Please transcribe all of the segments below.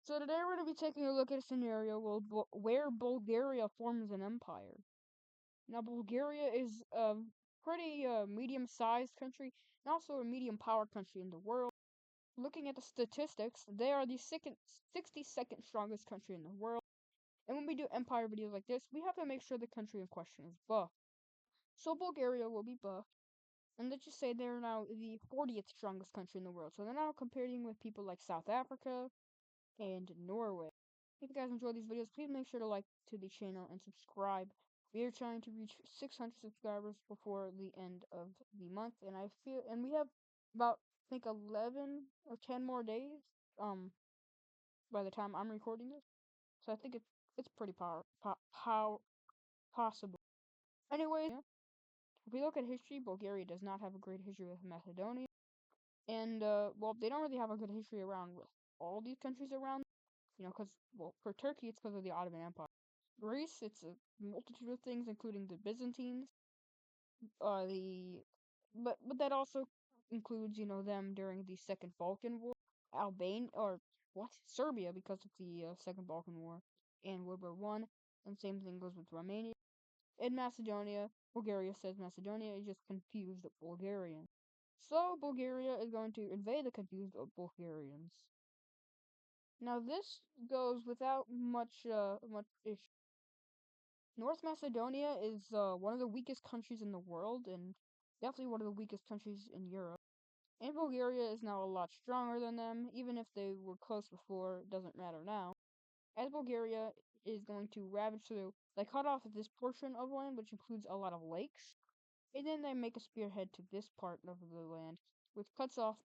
So today we're going to be taking a look at a scenario where Bulgaria forms an empire. Now Bulgaria is a pretty medium-sized country and also a medium power country in the world. Looking at the statistics, they are the 62nd strongest country in the world. And when we do empire videos like this, we have to make sure the country in question is buff. So Bulgaria will be buff. And let's just say they're now the 40th strongest country in the world. So they're now competing with people like South Africa and Norway. If you guys enjoy these videos, please make sure to like to the channel and subscribe. We are trying to reach 600 subscribers before the end of the month, and we have about I think 11 or 10 more days by the time I'm recording this. So I think it's pretty possible. Anyway, if we look at history, Bulgaria does not have a great history with Macedonia, and well, they don't really have a good history around with all these countries around. Because, well, for Turkey, it's because of the Ottoman Empire. Greece, it's a multitude of things, including the Byzantines, but that also includes, them during the Second Balkan War, Serbia, because of the Second Balkan War, and World War One, and same thing goes with Romania. In Macedonia, Bulgaria says Macedonia is just confused Bulgarians. So Bulgaria is going to invade the confused Bulgarians. Now this goes without much issue. North Macedonia is one of the weakest countries in the world, and definitely one of the weakest countries in Europe. And Bulgaria is now a lot stronger than them, even if they were close before, it doesn't matter now. As Bulgaria is going to ravage through, they cut off this portion of land, which includes a lot of lakes, and then they make a spearhead to this part of the land, which cuts off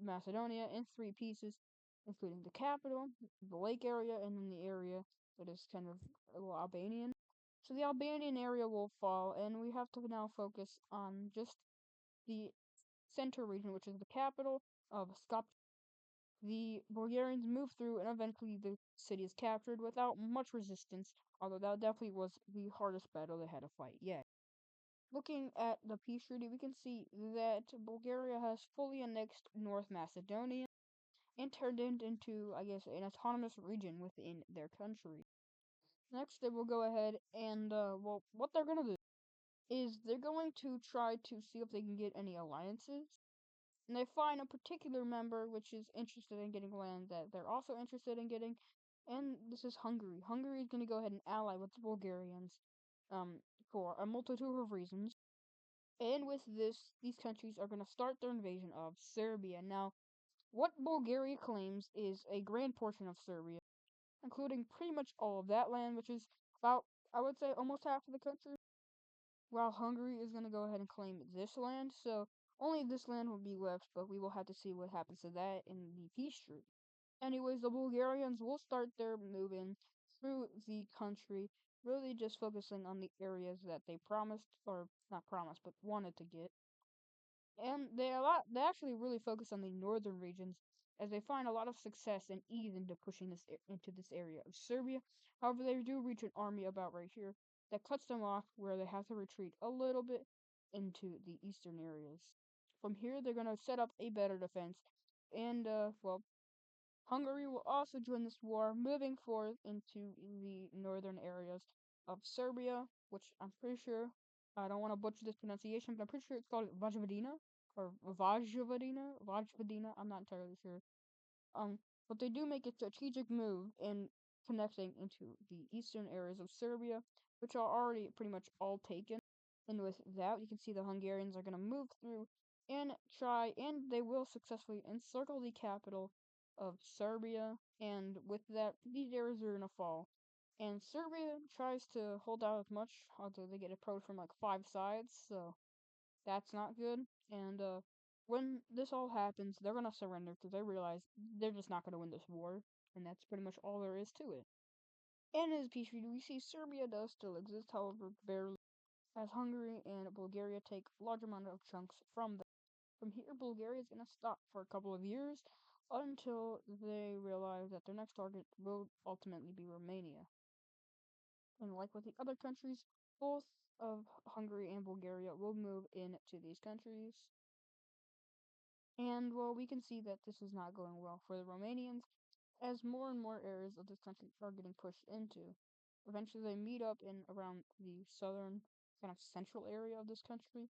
Macedonia in three pieces, including the capital, the lake area, and then the area that is kind of Albanian. So the Albanian area will fall, and we have to now focus on just the center region, which is the capital of Skopje. The Bulgarians move through, and eventually the city is captured without much resistance, although that definitely was the hardest battle they had to fight yet. Looking at the peace treaty, we can see that Bulgaria has fully annexed North Macedonia and turned it into, I guess, an autonomous region within their country. Next, they will go ahead and, well, what they're gonna do is they're going to try to see if they can get any alliances. And they find a particular member which is interested in getting land that they're also interested in getting, and this is Hungary. Hungary is going to go ahead and ally with the Bulgarians, for a multitude of reasons. And with this, these countries are going to start their invasion of Serbia. Now, what Bulgaria claims is a grand portion of Serbia, including pretty much all of that land, which is about, I would say, almost half of the country, while Hungary is going to go ahead and claim this land. So only this land will be left, but we will have to see what happens to that in the peace treaty. Anyways, the Bulgarians will start their moving through the country, really just focusing on the areas that they promised, or not promised, but wanted to get. And they actually really focus on the northern regions, as they find a lot of success and ease into pushing into this area of Serbia. However, they do reach an army about right here that cuts them off, where they have to retreat a little bit into the eastern areas. From here, they're gonna set up a better defense, and well, Hungary will also join this war, moving forth into the northern areas of Serbia, which I'm pretty sure, I don't want to butcher this pronunciation, but I'm pretty sure it's called Vojvodina, or Vojvodina, I'm not entirely sure. But they do make a strategic move in connecting into the eastern areas of Serbia, which are already pretty much all taken. And with that, you can see the Hungarians are going to move through and they will successfully encircle the capital of Serbia, and with that, these areas are going to fall. And Serbia tries to hold out as much, although they get approached from like 5 sides, so that's not good. And when this all happens, they're gonna surrender because they realize they're just not gonna win this war, and that's pretty much all there is to it. And as peace treaty, we see Serbia does still exist, however, barely, as Hungary and Bulgaria take large amount of chunks from them. From here, Bulgaria is gonna stop for a couple of years until they realize that their next target will ultimately be Romania. And like with the other countries, both of Hungary and Bulgaria will move into these countries. And, well, we can see that this is not going well for the Romanians, as more and more areas of this country are getting pushed into. Eventually, they meet up in around the southern, kind of central area of this country,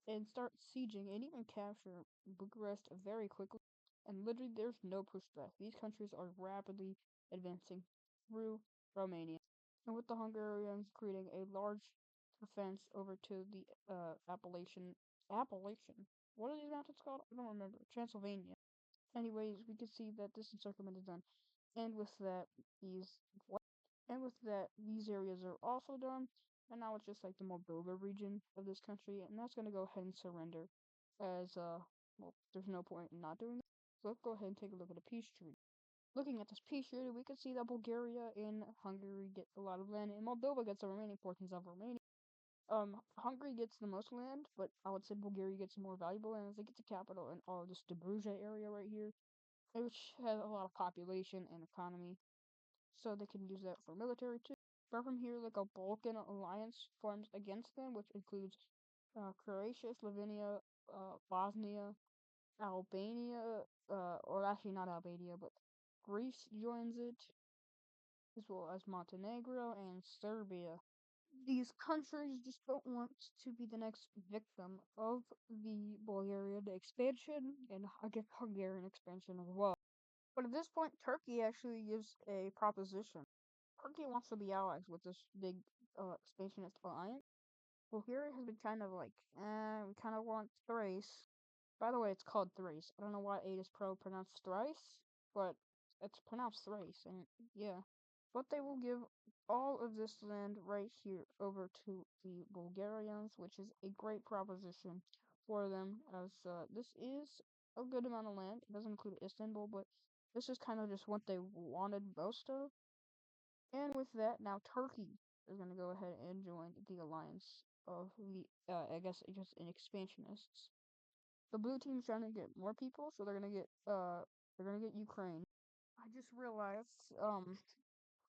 and start sieging and even capture Bucharest very quickly. And literally, there's no pushback. These countries are rapidly advancing through Romania, and with the Hungarians creating a large defense over to the Appalachian. What are these mountains called? I don't remember. Transylvania. Anyways, we can see that this encirclement is done. And with that, these what? And with that, these areas are also done. And now it's just like the Moldova region of this country, and that's gonna go ahead and surrender, as well, there's no point in not doing that. So let's go ahead and take a look at the peace treaty. Looking at this peace treaty, we can see that Bulgaria and Hungary get a lot of land, and Moldova gets the remaining portions of Romania. Hungary gets the most land, but I would say Bulgaria gets more valuable land as they get the capital and all of this Dobruja area right here, which has a lot of population and economy, so they can use that for military too. But from here, like a Balkan alliance forms against them, which includes Croatia, Slovenia, Bosnia, Albania, or actually not Albania, but Greece joins it, as well as Montenegro and Serbia. These countries just don't want to be the next victim of the Bulgarian expansion and I guess Hungarian expansion as well. But at this point, Turkey actually gives a proposition. Turkey wants to be allies with this big expansionist alliance. Bulgaria has been kind of like, we kind of want Thrace. By the way, it's called Thrace. I don't know why adizzpro pronounced Thrice, but it's pronounced Thrace, and yeah. But they will give all of this land right here over to the Bulgarians, which is a great proposition for them, as this is a good amount of land. It doesn't include Istanbul, but this is kind of just what they wanted most of. And with that, now Turkey is going to go ahead and join the alliance of the, I guess, just an expansionists. The blue team's trying to get more people, so they're gonna get Ukraine. I just realized,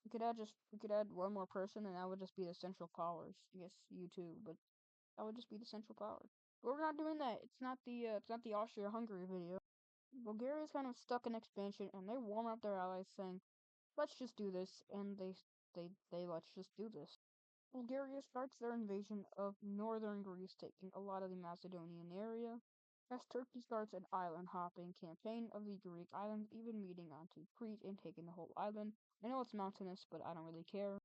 we could add one more person, and that would just be the Central Powers. I guess you too, but that would just be the Central Powers. But we're not doing that. It's not the Austria-Hungary video. Bulgaria's kind of stuck in expansion, and they warm up their allies, saying, "Let's just do this," and they let's just do this. Bulgaria starts their invasion of northern Greece, taking a lot of the Macedonian area, as Turkey starts an island hopping campaign of the Greek islands, even meeting onto Crete and taking the whole island. I know it's mountainous, but I don't really care.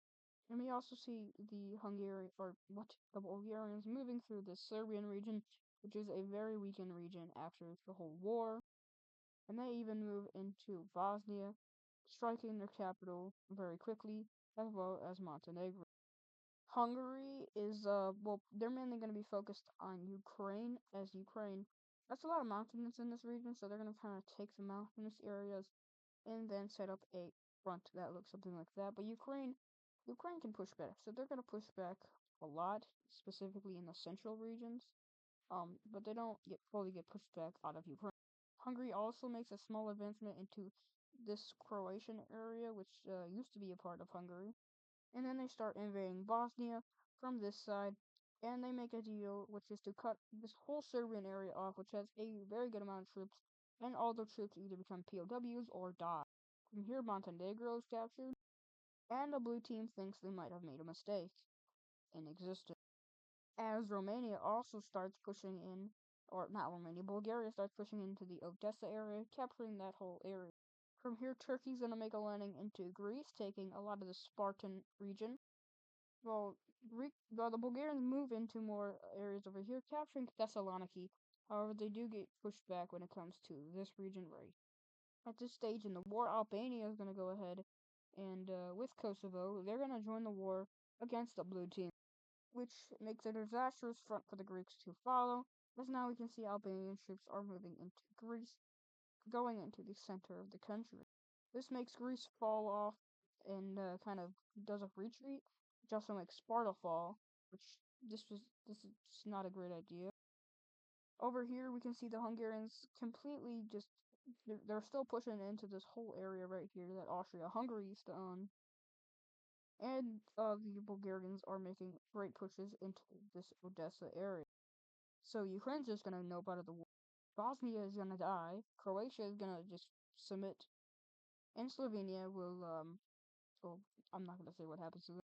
And we also see the the Bulgarians moving through the Serbian region, which is a very weakened region after the whole war. And they even move into Bosnia, striking their capital very quickly, as well as Montenegro. Hungary is well, they're mainly going to be focused on Ukraine, as Ukraine that's a lot of mountains in this region, so they're going to kind of take the mountainous areas and then set up a front that looks something like that. But Ukraine can push back, so they're going to push back a lot, specifically in the central regions. But they don't fully get pushed back out of Ukraine. Hungary also makes a small advancement into this Croatian area, which used to be a part of Hungary, and then they start invading Bosnia from this side, and they make a deal, which is to cut this whole Serbian area off, which has a very good amount of troops, and all the troops either become POWs or die. From here, Montenegro is captured, and the blue team thinks they might have made a mistake in existence. As Romania also starts pushing in, or not Romania, Bulgaria starts pushing into the Odessa area, capturing that whole area. From here, Turkey's going to make a landing into Greece, taking a lot of the Spartan region. Well, the Bulgarians move into more areas over here, capturing Thessaloniki. However, they do get pushed back when it comes to this region right. At this stage in the war, Albania is going to go ahead and, with Kosovo, they're going to join the war against the blue team, which makes a disastrous front for the Greeks to follow, as now we can see Albanian troops are moving into Greece, going into the center of the country. This makes Greece fall off and kind of does a retreat, which also makes Sparta fall, which this is not a great idea. Over here, we can see the Hungarians completely just they're still pushing into this whole area right here that Austria-Hungary used to own, and the Bulgarians are making great pushes into this Odessa area. So Ukraine's just gonna nope out of the war. Bosnia is gonna die. Croatia is gonna just submit and Slovenia will well, I'm not gonna say what happens to them.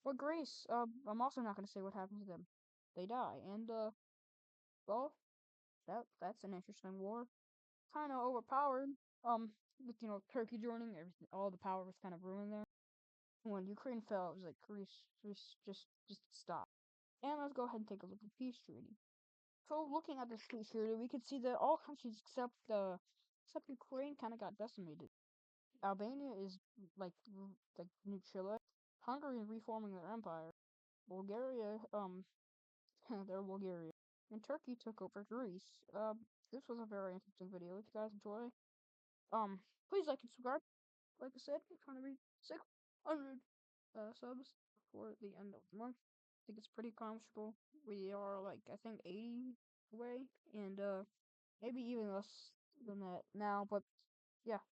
But Greece, I'm also not gonna say what happens to them. They die, and well, that's an interesting war. Kind of overpowered. With Turkey joining, everything, all the power was kind of ruined there. When Ukraine fell, it was like Greece, just stop. And let's go ahead and take a look at the peace treaty. So looking at this peace treaty, we can see that all countries except Ukraine kind of got decimated. Albania is like new Chile. Hungary is reforming their empire. Bulgaria, they're Bulgaria. And Turkey took over Greece. This was a very interesting video. If you guys enjoy, please like and subscribe. Like I said, we're trying to reach 600 subs before the end of the month. I think it's pretty comfortable. We are like I think 80 away, and maybe even less than that now. But yeah,